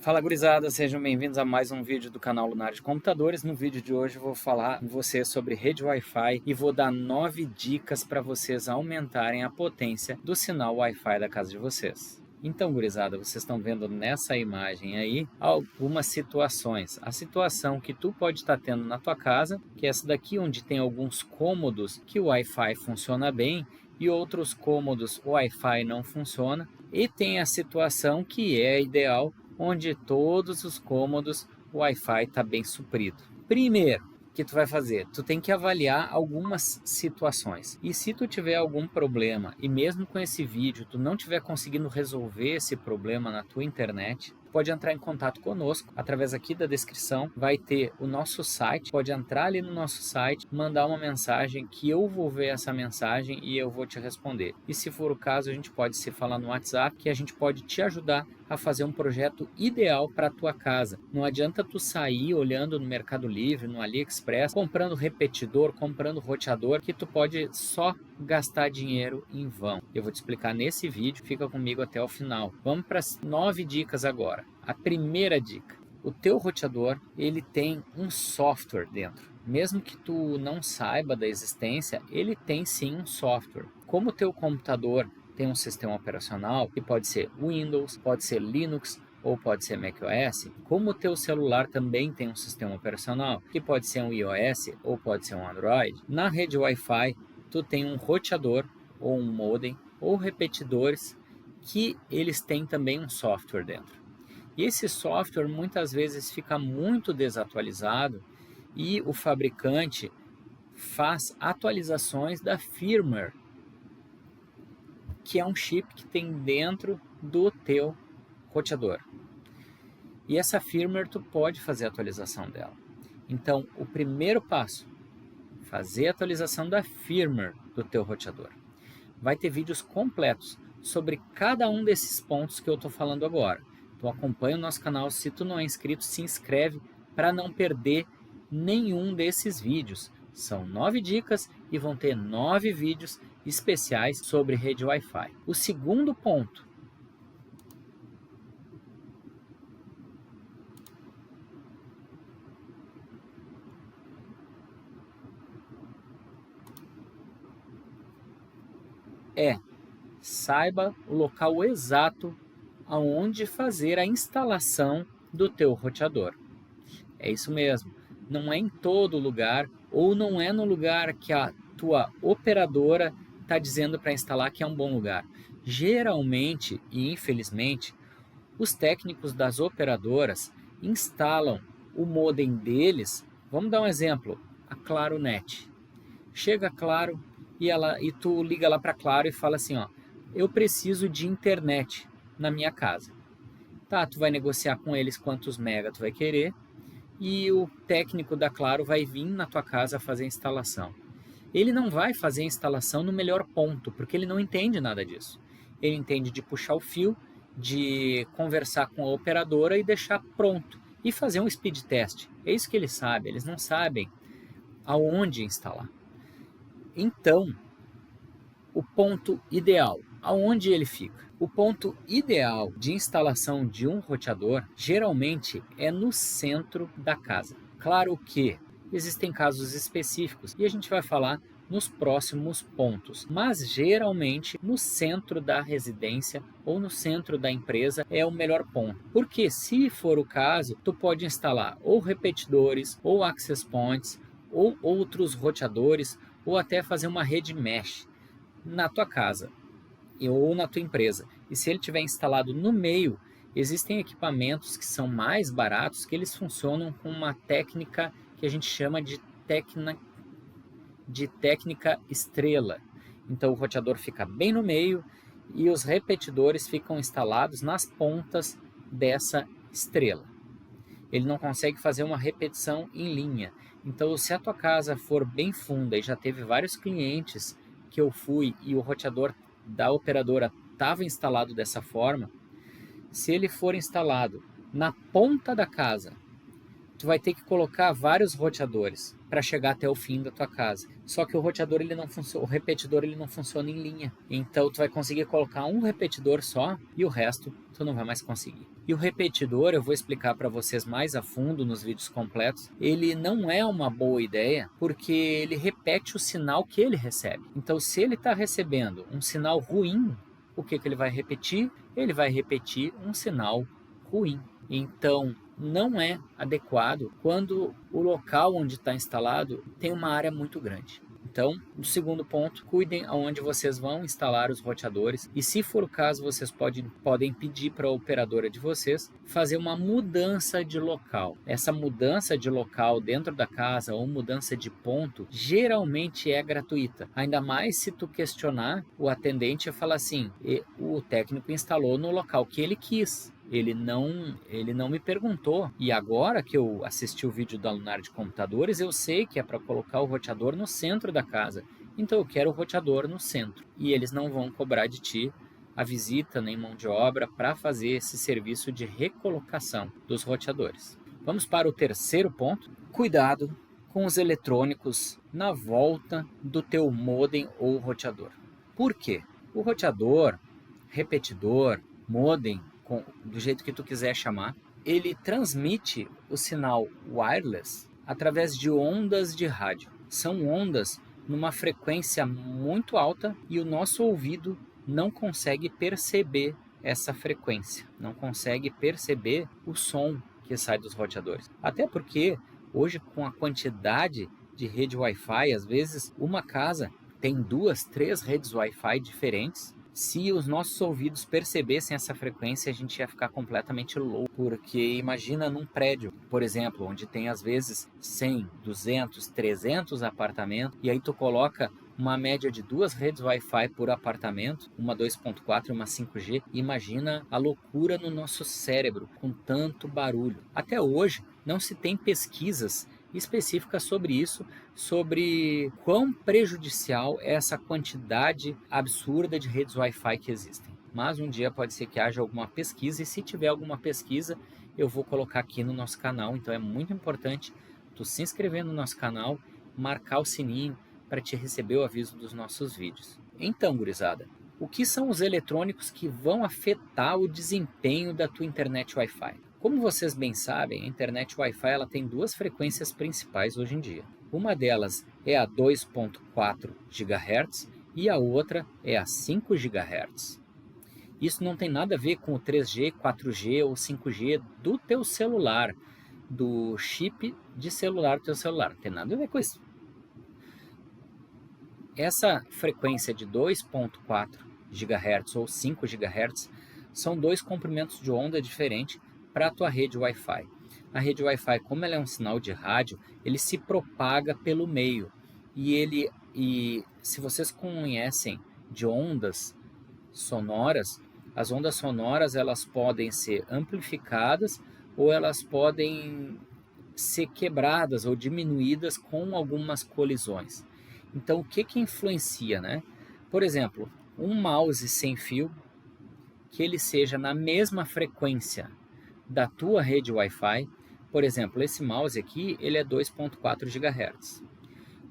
Fala gurizada, sejam bem-vindos a mais um vídeo do canal Lunar de Computadores. No vídeo de hoje eu vou falar com vocês sobre rede Wi-Fi e vou dar 9 dicas para vocês aumentarem a potência do sinal Wi-Fi da casa de vocês. Então gurizada, vocês estão vendo nessa imagem aí algumas situações. A situação que tu pode estar tendo na tua casa, que é essa daqui onde tem alguns cômodos que o Wi-Fi funciona bem e outros cômodos o Wi-Fi não funciona. E tem a situação que é ideal, onde todos os cômodos o Wi-Fi está bem suprido. Primeiro, o que tu vai fazer? Tu tem que avaliar algumas situações. E se tu tiver algum problema, e mesmo com esse vídeo, tu não estiver conseguindo resolver esse problema na tua internet, pode entrar em contato conosco, através aqui da descrição, vai ter o nosso site, pode entrar ali no nosso site, mandar uma mensagem que eu vou ver essa mensagem e eu vou te responder. E se for o caso, a gente pode se falar no WhatsApp, que a gente pode te ajudar a fazer um projeto ideal para a tua casa. Não adianta tu sair olhando no Mercado Livre, no AliExpress, comprando repetidor, comprando roteador, que tu pode só gastar dinheiro em vão. Eu vou te explicar nesse vídeo, fica comigo até o final. Vamos para as 9 dicas agora. A primeira dica: o teu roteador ele tem um software dentro. Mesmo que tu não saiba da existência, ele tem sim um software. Como o teu computador tem um sistema operacional, que pode ser Windows, pode ser Linux ou pode ser macOS, como o teu celular também tem um sistema operacional, que pode ser um iOS ou pode ser um Android, na rede Wi-Fi tu tem um roteador ou um modem ou repetidores que eles têm também um software dentro. E esse software muitas vezes fica muito desatualizado e o fabricante faz atualizações da firmware, que é um chip que tem dentro do teu roteador. E essa firmware tu pode fazer a atualização dela. Então, o primeiro passo, fazer a atualização da firmware do teu roteador. Vai ter vídeos completos sobre cada um desses pontos que eu estou falando agora. Então acompanha o nosso canal, se tu não é inscrito, se inscreve para não perder nenhum desses vídeos. São 9 dicas e vão ter 9 vídeos especiais sobre rede Wi-Fi. O segundo ponto é: saiba o local exato aonde fazer a instalação do teu roteador. É isso mesmo, não é em todo lugar ou não é no lugar que a tua operadora está dizendo para instalar que é um bom lugar. Geralmente e infelizmente, os técnicos das operadoras instalam o modem deles. Vamos dar um exemplo, a Claro Net. Chega a Claro e tu liga lá para a Claro e fala assim, ó, eu preciso de internet na minha casa. Tá, tu vai negociar com eles quantos mega tu vai querer e o técnico da Claro vai vir na tua casa fazer a instalação. Ele não vai fazer a instalação no melhor ponto, porque ele não entende nada disso. Ele entende de puxar o fio, de conversar com a operadora e deixar pronto. E fazer um speed test. É isso que ele sabe, eles não sabem aonde instalar. Então, o ponto ideal, aonde ele fica? O ponto ideal de instalação de um roteador geralmente é no centro da casa. Claro que existem casos específicos e a gente vai falar nos próximos pontos, mas geralmente no centro da residência ou no centro da empresa é o melhor ponto, porque se for o caso, tu pode instalar ou repetidores, ou access points, ou outros roteadores, ou até fazer uma rede mesh na tua casa ou na tua empresa. E se ele tiver instalado no meio, existem equipamentos que são mais baratos, que eles funcionam com uma técnica que a gente chama de técnica estrela. Então o roteador fica bem no meio e os repetidores ficam instalados nas pontas dessa estrela. Ele não consegue fazer uma repetição em linha. Então, se a tua casa for bem funda, e já teve vários clientes que eu fui e o roteador da operadora estava instalado dessa forma, se ele for instalado na ponta da casa, tu vai ter que colocar vários roteadores para chegar até o fim da tua casa. Só que o roteador ele não funciona, o repetidor ele não funciona em linha. Então tu vai conseguir colocar um repetidor só e o resto tu não vai mais conseguir. E o repetidor, eu vou explicar para vocês mais a fundo nos vídeos completos, ele não é uma boa ideia porque ele repete o sinal que ele recebe. Então se ele está recebendo um sinal ruim, o que ele vai repetir? Ele vai repetir um sinal ruim. Então não é adequado quando o local onde está instalado tem uma área muito grande. Então, no segundo ponto, cuidem aonde vocês vão instalar os roteadores e, se for o caso, vocês podem pedir para a operadora de vocês fazer uma mudança de local. Essa mudança de local dentro da casa ou mudança de ponto geralmente é gratuita. Ainda mais se tu questionar o atendente e falar assim, o técnico instalou no local que ele quis. Ele não me perguntou. E agora que eu assisti o vídeo da Lunar de Computadores, eu sei que é para colocar o roteador no centro da casa. Então eu quero o roteador no centro. E eles não vão cobrar de ti a visita nem mão de obra para fazer esse serviço de recolocação dos roteadores. Vamos para o terceiro ponto. Cuidado com os eletrônicos na volta do teu modem ou roteador. Por quê? O roteador, repetidor, modem, do jeito que tu quiser chamar, ele transmite o sinal wireless através de ondas de rádio. São ondas numa frequência muito alta e o nosso ouvido não consegue perceber essa frequência, não consegue perceber o som que sai dos roteadores. Até porque hoje, com a quantidade de rede Wi-Fi, às vezes uma casa tem 2, 3 redes Wi-Fi diferentes. Se os nossos ouvidos percebessem essa frequência, a gente ia ficar completamente louco. Porque imagina num prédio, por exemplo, onde tem às vezes 100, 200, 300 apartamentos, e aí tu coloca uma média de 2 redes Wi-Fi por apartamento, uma 2.4 e uma 5G. Imagina a loucura no nosso cérebro com tanto barulho. Até hoje não se tem pesquisas específicas sobre isso, sobre quão prejudicial é essa quantidade absurda de redes Wi-Fi que existem. Mas um dia pode ser que haja alguma pesquisa, e se tiver alguma pesquisa, eu vou colocar aqui no nosso canal. Então é muito importante tu se inscrever no nosso canal, marcar o sininho para te receber o aviso dos nossos vídeos. Então, gurizada, o que são os eletrônicos que vão afetar o desempenho da tua internet Wi-Fi? Como vocês bem sabem, a internet Wi-Fi ela tem 2 frequências principais hoje em dia. Uma delas é a 2.4 GHz e a outra é a 5 GHz. Isso não tem nada a ver com o 3G, 4G ou 5G do teu celular, do chip de celular do teu celular. Não tem nada a ver com isso. Essa frequência de 2.4 GHz ou 5 GHz são 2 comprimentos de onda diferentes para a tua rede Wi-Fi. A rede Wi-Fi, como ela é um sinal de rádio, ele se propaga pelo meio. E se vocês conhecem de ondas sonoras, as ondas sonoras elas podem ser amplificadas ou elas podem ser quebradas ou diminuídas com algumas colisões. Então, o que influencia, né? Por exemplo, um mouse sem fio, que ele seja na mesma frequência da tua rede Wi-Fi. Por exemplo, esse mouse aqui, ele é 2.4 GHz.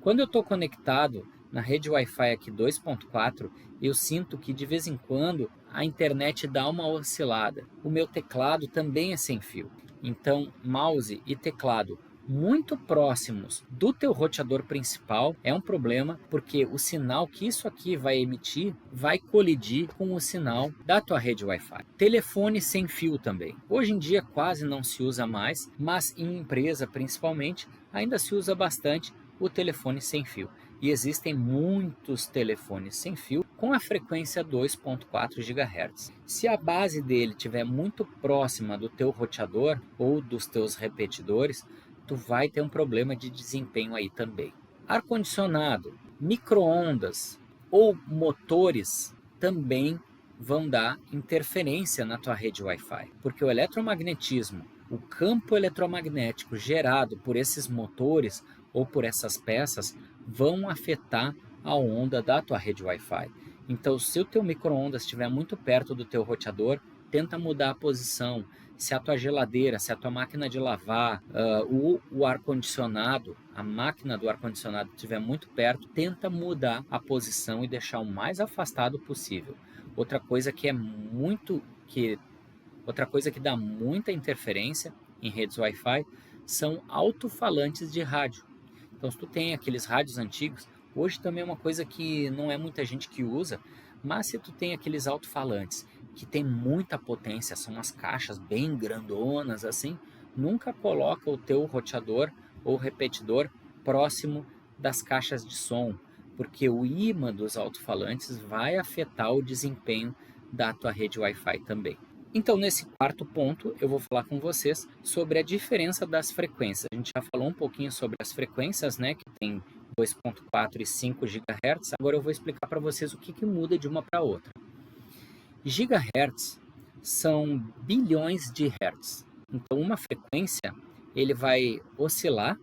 Quando eu estou conectado na rede Wi-Fi aqui 2.4, eu sinto que de vez em quando a internet dá uma oscilada. O meu teclado também é sem fio. Então, mouse e teclado muito próximos do teu roteador principal é um problema, porque o sinal que isso aqui vai emitir vai colidir com o sinal da tua rede Wi-Fi. Telefone sem fio também. Hoje em dia quase não se usa mais, mas em empresa principalmente ainda se usa bastante o telefone sem fio. E existem muitos telefones sem fio com a frequência 2.4 GHz. Se a base dele estiver muito próxima do teu roteador ou dos teus repetidores, tu vai ter um problema de desempenho aí também. Ar-condicionado, micro-ondas ou motores também vão dar interferência na tua rede Wi-Fi, porque o eletromagnetismo, o campo eletromagnético gerado por esses motores ou por essas peças vão afetar a onda da tua rede Wi-Fi. Então, se o teu micro-ondas estiver muito perto do teu roteador, tenta mudar a posição. Se a tua geladeira, se a tua máquina de lavar, o ar-condicionado, a máquina do ar-condicionado estiver muito perto, tenta mudar a posição e deixar o mais afastado possível. Outra coisa que dá muita interferência em redes Wi-Fi são alto-falantes de rádio. Então, se tu tem aqueles rádios antigos, hoje também é uma coisa que não é muita gente que usa, mas se tu tem aqueles alto-falantes que tem muita potência, são umas caixas bem grandonas assim, nunca coloca o teu roteador ou repetidor próximo das caixas de som, porque o ímã dos alto-falantes vai afetar o desempenho da tua rede Wi-Fi também. Então, nesse quarto ponto, eu vou falar com vocês sobre a diferença das frequências. A gente já falou um pouquinho sobre as frequências, né, que tem 2.4 e 5 GHz. Agora eu vou explicar para vocês o que muda de uma para outra. Gigahertz são bilhões de hertz. Então, uma frequência, ele vai oscilar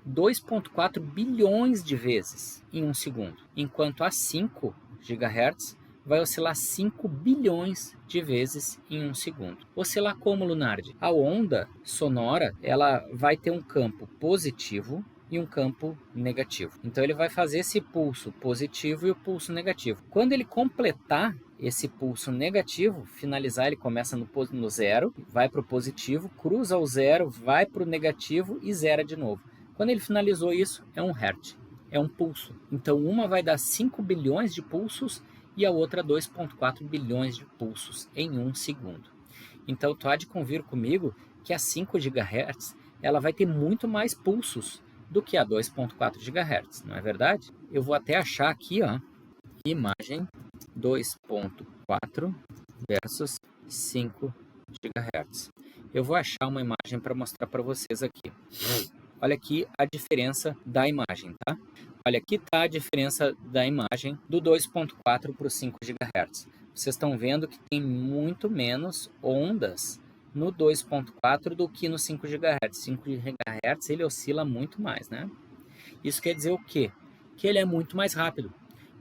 2.4 bilhões de vezes em um segundo, enquanto a 5 GHz vai oscilar 5 bilhões de vezes em um segundo. Oscilar como, Lunardi? A onda sonora, ela vai ter um campo positivo e um campo negativo. Então ele vai fazer esse pulso positivo e o pulso negativo. Quando ele completar esse pulso negativo, finalizar, ele começa no zero, vai para o positivo, cruza o zero, vai para o negativo e zera de novo. Quando ele finalizou isso, é um hertz, é um pulso. Então uma vai dar 5 bilhões de pulsos e a outra 2.4 bilhões de pulsos em um segundo. Então tu há de convir comigo que a 5 GHz ela vai ter muito mais pulsos do que a 2.4 GHz, não é verdade? Eu vou até achar aqui, ó, imagem 2.4 versus 5 GHz. Eu vou achar uma imagem para mostrar para vocês aqui. Olha aqui a diferença da imagem, tá? Olha, aqui está a diferença da imagem do 2.4 para o 5 GHz. Vocês estão vendo que tem muito menos ondas no 2.4 do que no 5 GHz. 5 GHz ele oscila muito mais, né? Isso quer dizer o quê? Que ele é muito mais rápido,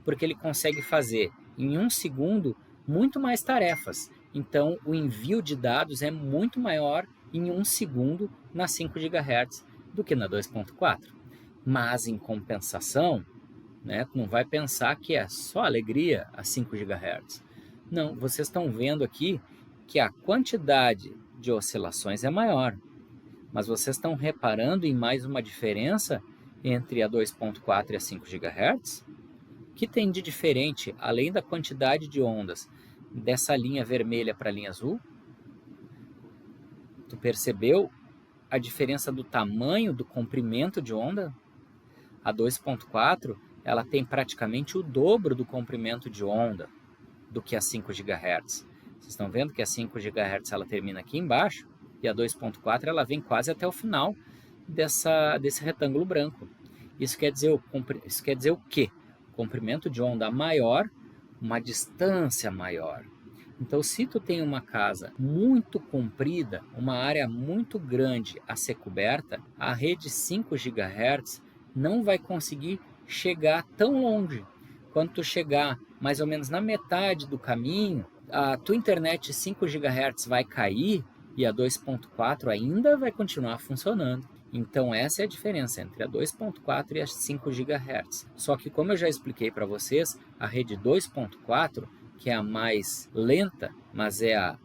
porque ele consegue fazer em um segundo muito mais tarefas. Então, o envio de dados é muito maior em um segundo na 5 GHz do que na 2.4. Mas, em compensação, né, não vai pensar que é só alegria a 5 GHz. Não, vocês estão vendo aqui que a quantidade de oscilações é maior. Mas vocês estão reparando em mais uma diferença entre a 2.4 e a 5 GHz? O que tem de diferente, além da quantidade de ondas, dessa linha vermelha para a linha azul? Tu percebeu a diferença do tamanho, do comprimento de onda? A 2.4 ela tem praticamente o dobro do comprimento de onda do que a 5 GHz. Vocês estão vendo que a 5 GHz ela termina aqui embaixo e a 2.4 ela vem quase até o final desse retângulo branco. Isso quer dizer o quê? Comprimento de onda maior, uma distância maior. Então, se tu tem uma casa muito comprida, uma área muito grande a ser coberta, a rede 5 GHz não vai conseguir chegar tão longe. Quando tu chegar mais ou menos na metade do caminho, a tua internet 5 GHz vai cair e a 2.4 ainda vai continuar funcionando. Então essa é a diferença entre a 2.4 e a 5 GHz. Só que como eu já expliquei para vocês, a rede 2.4, que é a mais lenta, mas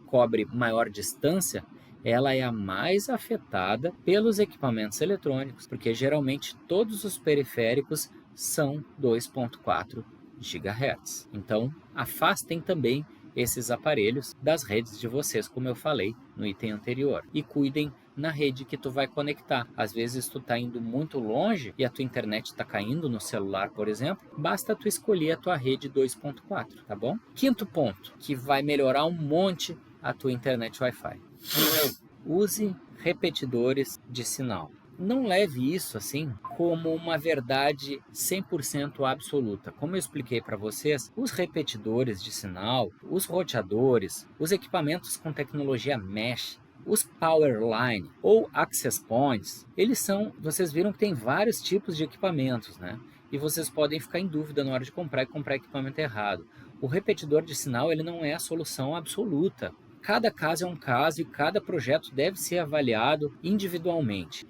cobre maior distância, ela é a mais afetada pelos equipamentos eletrônicos, porque geralmente todos os periféricos são 2.4 GHz. Então, afastem também esses aparelhos das redes de vocês, como eu falei no item anterior. E cuidem na rede que tu vai conectar. Às vezes tu está indo muito longe e a tua internet está caindo no celular, por exemplo. Basta tu escolher a tua rede 2.4, tá bom? Quinto ponto, que vai melhorar um monte a tua internet Wi-Fi. Use repetidores de sinal. Não leve isso assim como uma verdade 100% absoluta. Como eu expliquei para vocês, os repetidores de sinal, os roteadores, os equipamentos com tecnologia mesh, os power line ou access points, vocês viram que tem vários tipos de equipamentos, né? E vocês podem ficar em dúvida na hora de comprar e comprar equipamento errado. o repetidor de sinal ele não é a solução absoluta. Cada caso é um caso e cada projeto deve ser avaliado individualmente.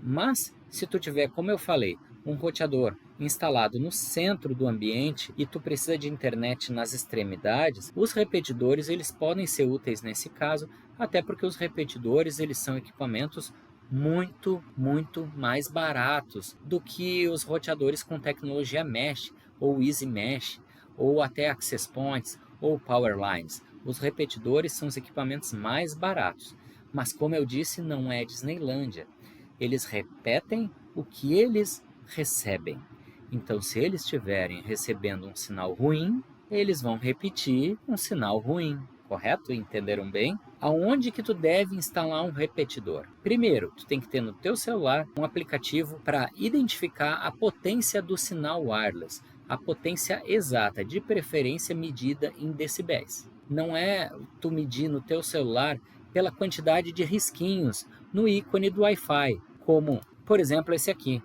Mas, se tu tiver, como eu falei, um roteador instalado no centro do ambiente e tu precisa de internet nas extremidades, os repetidores eles podem ser úteis nesse caso, até porque os repetidores eles são equipamentos muito mais baratos do que os roteadores com tecnologia Mesh, ou Easy Mesh, ou até Access Points, ou Power Lines. Os repetidores são os equipamentos mais baratos, mas como eu disse, não é Disneylândia. Eles repetem o que eles recebem. Então, se eles estiverem recebendo um sinal ruim, eles vão repetir um sinal ruim. Correto? Entenderam bem? Aonde que tu deve instalar um repetidor? Primeiro, tu tem que ter no teu celular um aplicativo para identificar a potência do sinal wireless, a potência exata, de preferência medida em decibéis. Não é tu medir no teu celular pela quantidade de risquinhos no ícone do Wi-Fi, como, por exemplo, esse aqui.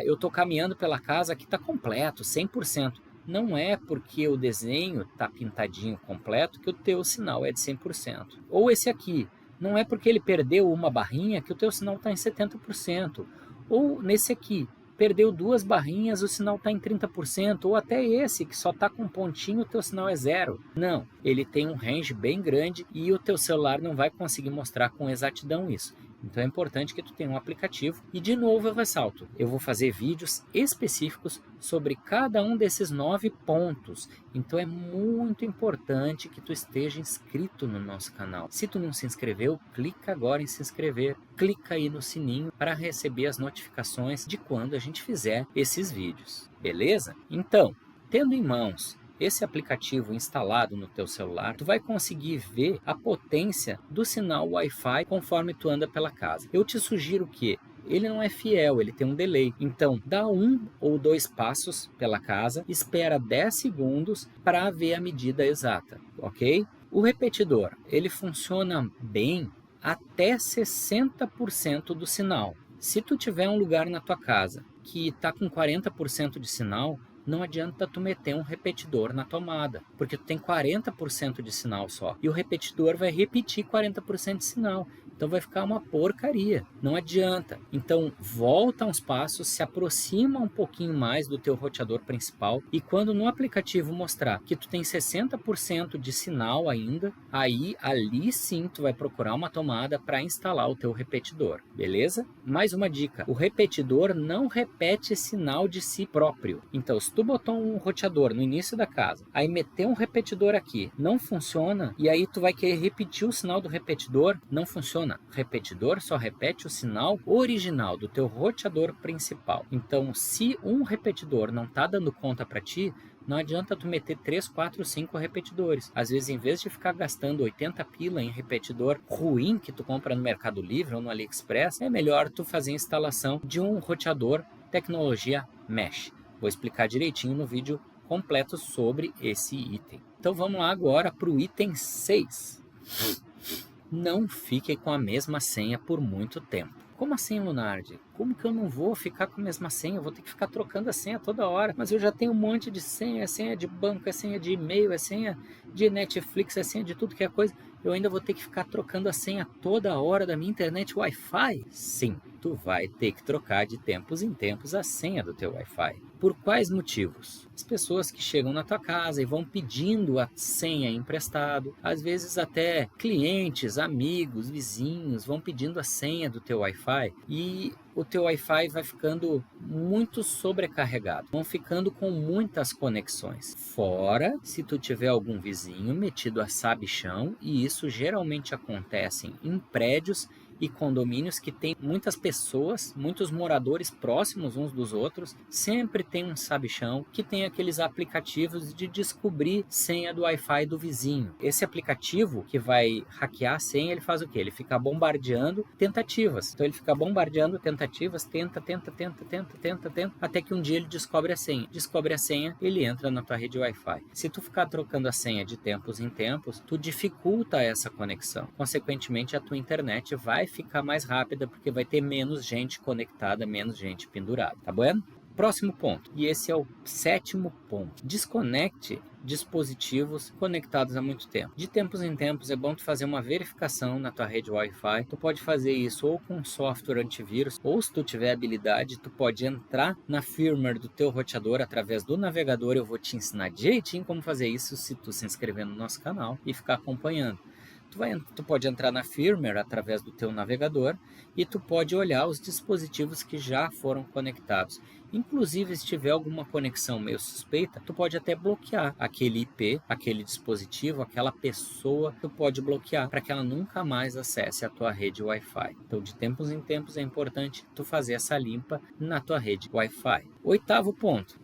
Eu estou caminhando pela casa que está completo, 100%. Não é porque o desenho está pintadinho completo que o teu sinal é de 100%. Ou esse aqui, não é porque ele perdeu uma barrinha que o teu sinal está em 70%. Ou nesse aqui, perdeu 2 barrinhas, o sinal está em 30%. Ou até esse, que só está com um pontinho, o teu sinal é 0. Não, ele tem um range bem grande e o teu celular não vai conseguir mostrar com exatidão isso. Então é importante que tu tenha um aplicativo e de novo eu ressalto, eu vou fazer vídeos específicos sobre cada um desses 9 pontos. Então é muito importante que tu esteja inscrito no nosso canal. Se tu não se inscreveu, clica agora em se inscrever, clica aí no sininho para receber as notificações de quando a gente fizer esses vídeos, beleza? Então, tendo em mãos esse aplicativo instalado no teu celular, tu vai conseguir ver a potência do sinal Wi-Fi conforme tu anda pela casa. Eu te sugiro que ele não é fiel, ele tem um delay. Então, dá 1 ou 2 passos pela casa, espera 10 segundos para ver a medida exata, ok? O repetidor, ele funciona bem até 60% do sinal. Se tu tiver um lugar na tua casa que está com 40% de sinal, não adianta tu meter um repetidor na tomada, porque tu tem 40% de sinal só. E o repetidor vai repetir 40% de sinal. Então vai ficar uma porcaria. Não adianta. Então volta uns passos, se aproxima um pouquinho mais do teu roteador principal e quando no aplicativo mostrar que tu tem 60% de sinal ainda, ali sim tu vai procurar uma tomada para instalar o teu repetidor. Beleza? Mais uma dica. O repetidor não repete sinal de si próprio. Então se tu botou um roteador no início da casa, aí meteu um repetidor aqui, não funciona, e aí tu vai querer repetir o sinal do repetidor, não funciona. Repetidor só repete o sinal original do teu roteador principal. Então, se um repetidor não está dando conta para ti, não adianta tu meter 3, 4, 5 repetidores. Às vezes, em vez de ficar gastando 80 pila em repetidor ruim que tu compra no Mercado Livre ou no AliExpress, é melhor tu fazer a instalação de um roteador tecnologia Mesh. Vou explicar direitinho no vídeo completo sobre esse item. Então vamos lá agora para o item 6. Não fique com a mesma senha por muito tempo. Como assim, Lunardi? Como que eu não vou ficar com a mesma senha? Eu vou ter que ficar trocando a senha toda hora. Mas eu já tenho um monte de senha, é senha de banco, é senha de e-mail, é senha de Netflix, é senha de tudo que é coisa. Eu ainda vou ter que ficar trocando a senha toda hora da minha internet Wi-Fi? Sim, tu vai ter que trocar de tempos em tempos a senha do teu Wi-Fi. Por quais motivos? As pessoas que chegam na tua casa e vão pedindo a senha emprestado, às vezes até clientes, amigos, vizinhos vão pedindo a senha do teu Wi-Fi e o teu Wi-Fi vai ficando muito sobrecarregado, vão ficando com muitas conexões. Fora se tu tiver algum vizinho metido a sabichão, e isso geralmente acontece em prédios e condomínios que tem muitas pessoas, muitos moradores próximos uns dos outros, sempre tem um sabichão que tem aqueles aplicativos de descobrir senha do Wi-Fi do vizinho. Esse aplicativo que vai hackear a senha, ele faz o quê? Ele fica bombardeando tentativas. Então ele fica bombardeando tentativas, tenta, até que um dia ele descobre a senha. Descobre a senha, ele entra na tua rede Wi-Fi. Se tu ficar trocando a senha de tempos em tempos, tu dificulta essa conexão. Consequentemente, a tua internet vai ficar mais rápida porque vai ter menos gente conectada, menos gente pendurada, tá bom? Próximo ponto, e esse é o 7º ponto. Desconecte dispositivos conectados há muito tempo. De tempos em tempos é bom tu fazer uma verificação na tua rede Wi-Fi. Tu pode fazer isso ou com software antivírus, ou se tu tiver habilidade, tu pode entrar na firmware do teu roteador através do navegador. Eu vou te ensinar direitinho como fazer isso se tu se inscrever no nosso canal e ficar acompanhando. Tu pode entrar na firmware através do teu navegador e tu pode olhar os dispositivos que já foram conectados. Inclusive, se tiver alguma conexão meio suspeita, tu pode até bloquear aquele IP, aquele dispositivo, aquela pessoa, tu pode bloquear para que ela nunca mais acesse a tua rede Wi-Fi. Então, de tempos em tempos é importante tu fazer essa limpa na tua rede Wi-Fi. 8º ponto,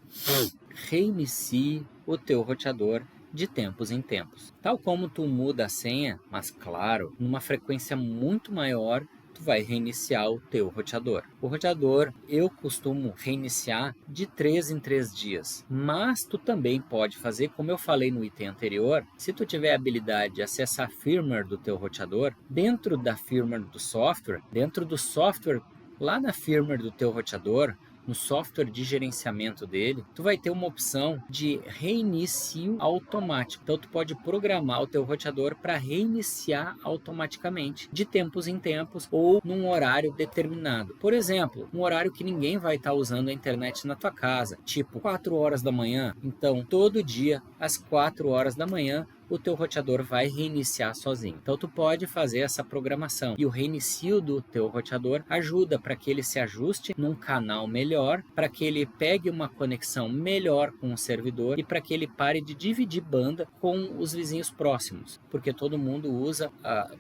reinicie o teu roteador de tempos em tempos. Tal como tu muda a senha, mas claro, numa frequência muito maior, tu vai reiniciar o teu roteador. O roteador eu costumo reiniciar de 3 em 3 dias, mas tu também pode fazer, como eu falei no item anterior, se tu tiver a habilidade de acessar a firmware do teu roteador, dentro da firmware do software, lá na firmware do teu roteador, no software de gerenciamento dele, tu vai ter uma opção de reinicio automático. Então, tu pode programar o teu roteador para reiniciar automaticamente, de tempos em tempos ou num horário determinado. Por exemplo, um horário que ninguém vai estar usando a internet na tua casa, tipo 4 horas da manhã. Então, todo dia, às 4 horas da manhã, o teu roteador vai reiniciar sozinho. Então, tu pode fazer essa programação. E o reinicio do teu roteador ajuda para que ele se ajuste num canal melhor, para que ele pegue uma conexão melhor com o servidor e para que ele pare de dividir banda com os vizinhos próximos. Porque todo mundo usa,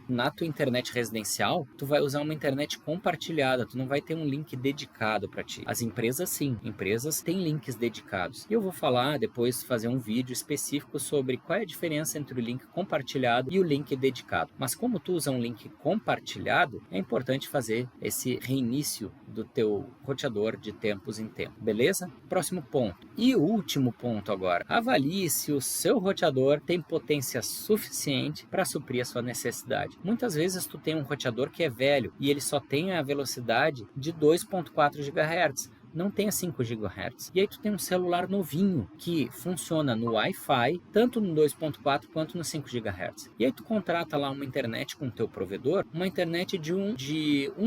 na tua internet residencial, tu vai usar uma internet compartilhada, tu não vai ter um link dedicado para ti. As empresas sim, empresas têm links dedicados. E eu vou falar depois, fazer um vídeo específico sobre qual é a diferença entre o link compartilhado e o link dedicado. Mas como tu usa um link compartilhado, é importante fazer esse reinício do teu roteador de tempos em tempos, beleza? Próximo ponto. E o último ponto agora. Avalie se o seu roteador tem potência suficiente para suprir a sua necessidade. Muitas vezes tu tem um roteador que é velho e ele só tem a velocidade de 2.4 GHz. Não tem a 5 GHz. E aí tu tem um celular novinho que funciona no Wi-Fi, tanto no 2.4 quanto no 5 GHz. E aí tu contrata lá uma internet com o teu provedor, uma internet de 1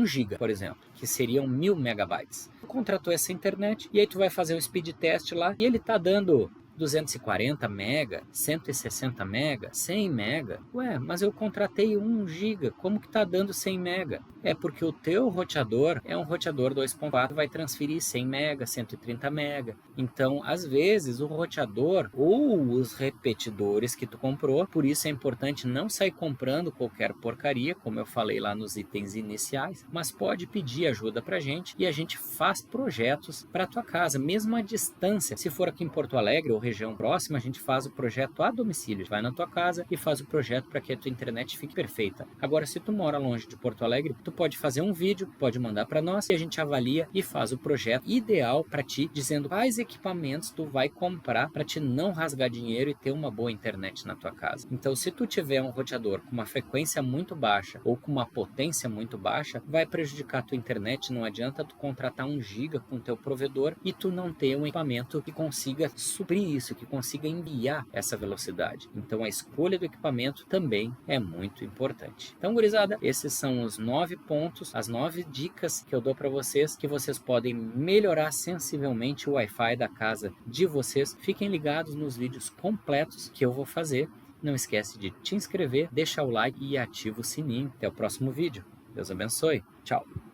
GB, por exemplo, que seriam 1000 megabytes. Tu contratou essa internet e aí tu vai fazer o speed test lá e ele tá dando 240 mega, 160 mega, 100 mega. Ué, mas eu contratei 1 GB, como que tá dando 100 mega? É porque o teu roteador é um roteador 2.4, vai transferir 100 mega, 130 mega. Então, às vezes, o roteador ou os repetidores que tu comprou, por isso é importante não sair comprando qualquer porcaria, como eu falei lá nos itens iniciais, mas pode pedir ajuda pra gente e a gente faz projetos para tua casa, mesmo à distância. Se for aqui em Porto Alegre ou região próxima, a gente faz o projeto a domicílio. Vai na tua casa e faz o projeto para que a tua internet fique perfeita. Agora, se tu mora longe de Porto Alegre, tu pode fazer um vídeo, pode mandar para nós e a gente avalia e faz o projeto ideal para ti, dizendo quais equipamentos tu vai comprar para te não rasgar dinheiro e ter uma boa internet na tua casa. Então, se tu tiver um roteador com uma frequência muito baixa ou com uma potência muito baixa, vai prejudicar a tua internet. Não adianta tu contratar 1 GB com o teu provedor e tu não ter um equipamento que consiga suprir isso, que consiga enviar essa velocidade. Então, a escolha do equipamento também é muito importante. Então, gurizada, esses são os 9 pontos, as 9 dicas que eu dou para vocês, que vocês podem melhorar sensivelmente o Wi-Fi da casa de vocês. Fiquem ligados nos vídeos completos que eu vou fazer. Não esquece de te inscrever, deixar o like e ativa o sininho. Até o próximo vídeo. Deus abençoe. Tchau.